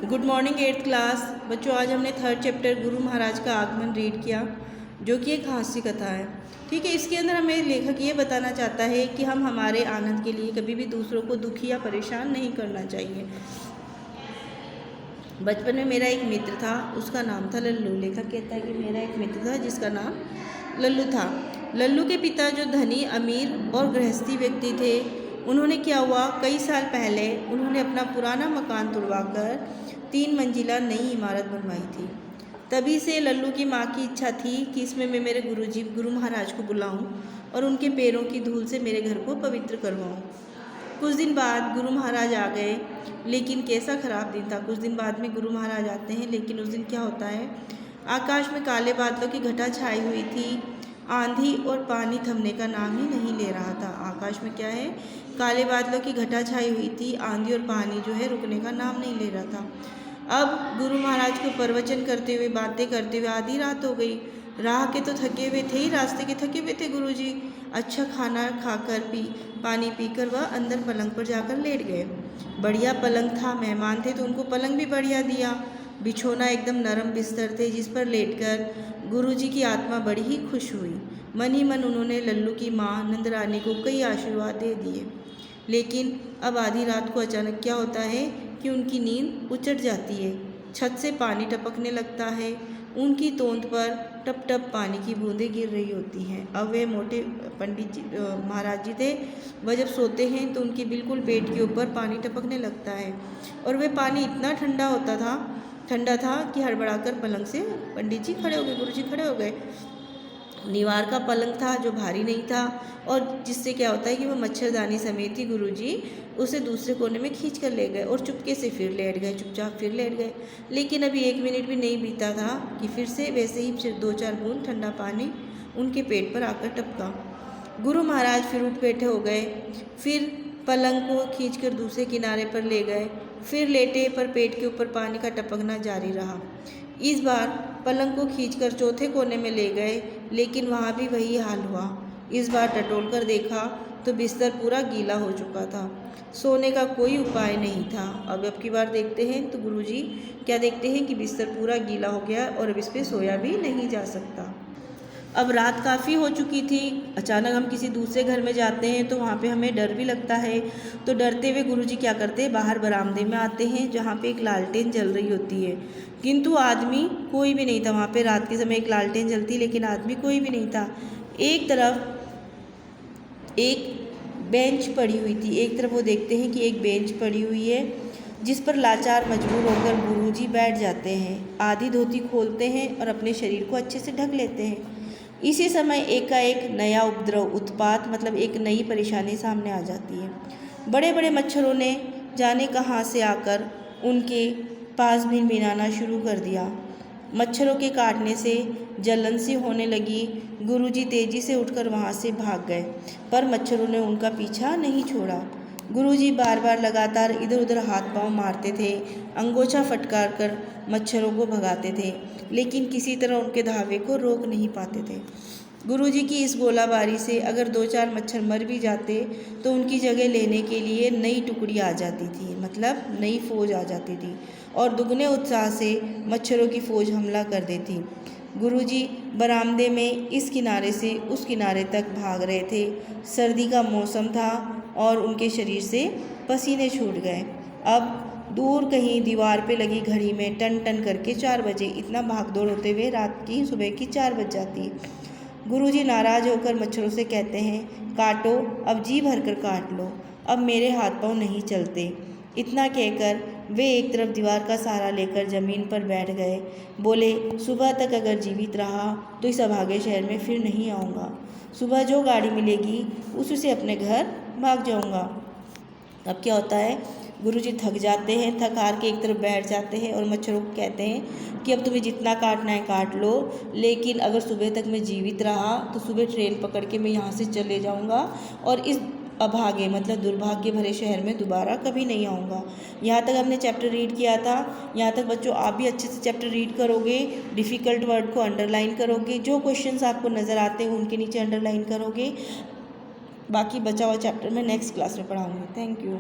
Good morning 8th class बच्चों। आज हमने 3rd चैप्टर गुरु महाराज का आगमन रीड किया, जो कि एक हास्य कथा है। ठीक है, इसके अंदर हमें लेखक ये बताना चाहता है कि हम हमारे आनंद के लिए कभी भी दूसरों को दुखी या परेशान नहीं करना चाहिए। बचपन में मेरा एक मित्र था, उसका नाम था लल्लू। लेखक कहता है कि मेरा एक मित्र था जिसका नाम लल्लू था। लल्लू के पिता जो धनी, अमीर और गृहस्थी व्यक्ति थे, उन्होंने क्या हुआ, कई साल पहले उन्होंने अपना पुराना मकान तुड़वाकर 3 मंजिला नई इमारत बनवाई थी। तभी से लल्लू की माँ की इच्छा थी कि इसमें मैं मेरे गुरु महाराज को बुलाऊं और उनके पैरों की धूल से मेरे घर को पवित्र करवाऊं। कुछ दिन बाद गुरु महाराज आ गए, लेकिन कैसा खराब दिन था। कुछ दिन बाद में गुरु महाराज आते हैं, लेकिन उस दिन क्या होता है, आकाश में काले बादलों की घटा छाई हुई थी। आंधी और पानी थमने का नाम ही नहीं ले रहा था। आकाश में क्या है, काले बादलों की घटा छाई हुई थी, आंधी और पानी जो है रुकने का नाम नहीं ले रहा था। अब गुरु महाराज को प्रवचन करते हुए, बातें करते हुए आधी रात हो गई। राह के तो थके हुए थे ही, रास्ते के थके हुए थे गुरुजी। अच्छा खाना खाकर पानी पीकर वह अंदर पलंग पर जाकर लेट गए। बढ़िया पलंग था, मेहमान थे तो उनको पलंग भी बढ़िया दिया। बिछौना एकदम नरम बिस्तर थे जिस पर लेटकर गुरुजी की आत्मा बड़ी ही खुश हुई। मन ही मन उन्होंने लल्लू की माँ नंदरानी को कई आशीर्वाद दे दिए। लेकिन अब आधी रात को अचानक क्या होता है कि उनकी नींद उचट जाती है। छत से पानी टपकने लगता है, उनकी तोंद पर टप टप पानी की बूंदें गिर रही होती हैं। अब वे मोटे पंडित जी महाराज जी थे, वह जब सोते हैं तो उनके बिल्कुल पेट के ऊपर पानी टपकने लगता है और वह पानी इतना ठंडा था कि हड़बड़ाकर पलंग से पंडित जी खड़े हो गए, गुरु जी खड़े हो गए। निवार का पलंग था जो भारी नहीं था, और जिससे क्या होता है कि वह मच्छरदानी समेत ही गुरुजी उसे दूसरे कोने में खींच कर ले गए और चुपके से फिर लेट गए, चुपचाप फिर लेट गए। लेकिन अभी 1 मिनट भी नहीं बीता था कि फिर से वैसे ही 2-4 बूंद ठंडा पानी उनके पेट पर आकर टपका। गुरु महाराज फिर उठ बैठे हो गए, फिर पलंग को खींचकर दूसरे किनारे पर ले गए, फिर लेटे पर पेट के ऊपर पानी का टपकना जारी रहा। इस बार पलंग को खींचकर चौथे कोने में ले गए, लेकिन वहाँ भी वही हाल हुआ। इस बार टटोल कर देखा तो बिस्तर पूरा गीला हो चुका था, सोने का कोई उपाय नहीं था। अब की बार देखते हैं तो गुरुजी क्या देखते हैं कि बिस्तर पूरा गीला हो गया और अब इस पर सोया भी नहीं जा सकता। अब रात काफ़ी हो चुकी थी। अचानक हम किसी दूसरे घर में जाते हैं तो वहाँ पे हमें डर भी लगता है। तो डरते हुए गुरुजी क्या करते हैं, बाहर बरामदे में आते हैं जहाँ पे एक लालटेन जल रही होती है, किंतु आदमी कोई भी नहीं था। वहाँ पे रात के समय एक लालटेन जलती, लेकिन आदमी कोई भी नहीं था। एक तरफ एक बेंच पड़ी हुई थी, एक तरफ वो देखते हैं कि एक बेंच पड़ी हुई है जिस पर लाचार मजबूर होकर गुरुजी बैठ जाते हैं। आधी धोती खोलते हैं और अपने शरीर को अच्छे से ढक लेते हैं। इसी समय एकाएक नया उपद्रव, उत्पात मतलब एक नई परेशानी सामने आ जाती है। बड़े बड़े मच्छरों ने जाने कहाँ से आकर उनके पास भिनभिनाना शुरू कर दिया। मच्छरों के काटने से जलन सी होने लगी। गुरुजी तेजी से उठकर वहाँ से भाग गए, पर मच्छरों ने उनका पीछा नहीं छोड़ा। गुरुजी बार बार लगातार इधर उधर हाथ पांव मारते थे, अंगोछा फटकार कर मच्छरों को भगाते थे, लेकिन किसी तरह उनके धावे को रोक नहीं पाते थे। गुरुजी की इस गोलाबारी से अगर 2-4 मच्छर मर भी जाते तो उनकी जगह लेने के लिए नई टुकड़ी आ जाती थी, मतलब नई फौज आ जाती थी और दुगने उत्साह से मच्छरों की फौज हमला कर देती। गुरुजी बरामदे में इस किनारे से उस किनारे तक भाग रहे थे। सर्दी का मौसम था और उनके शरीर से पसीने छूट गए। अब दूर कहीं दीवार पे लगी घड़ी में टन टन करके 4 बजे। इतना भागदौड़ होते हुए रात की सुबह की 4 बज जाती है। गुरुजी नाराज होकर मच्छरों से कहते हैं, काटो, अब जी भरकर काट लो, अब मेरे हाथ पांव नहीं चलते। इतना कहकर वे एक तरफ दीवार का सहारा लेकर जमीन पर बैठ गए। बोले, सुबह तक अगर जीवित रहा तो इस अभागे शहर में फिर नहीं आऊँगा। सुबह जो गाड़ी मिलेगी उसी से अपने घर भाग जाऊँगा। अब क्या होता है, गुरुजी थक जाते हैं, थक हार के एक तरफ बैठ जाते हैं और मच्छरों को कहते हैं कि अब तुम्हें जितना काटना है काट लो, लेकिन अगर सुबह तक मैं जीवित रहा तो सुबह ट्रेन पकड़ के मैं यहाँ से चले जाऊँगा और इस अभागे मतलब दुर्भाग्य भरे शहर में दोबारा कभी नहीं आऊँगा। यहाँ तक हमने चैप्टर रीड किया था। यहाँ तक बच्चों आप भी अच्छे से चैप्टर रीड करोगे, डिफ़िकल्ट वर्ड को अंडरलाइन करोगे, जो क्वेश्चंस आपको नज़र आते हैं उनके नीचे अंडरलाइन करोगे। बाकी बचा हुआ चैप्टर मैं नेक्स्ट क्लास में पढ़ाऊँगी। Thank you.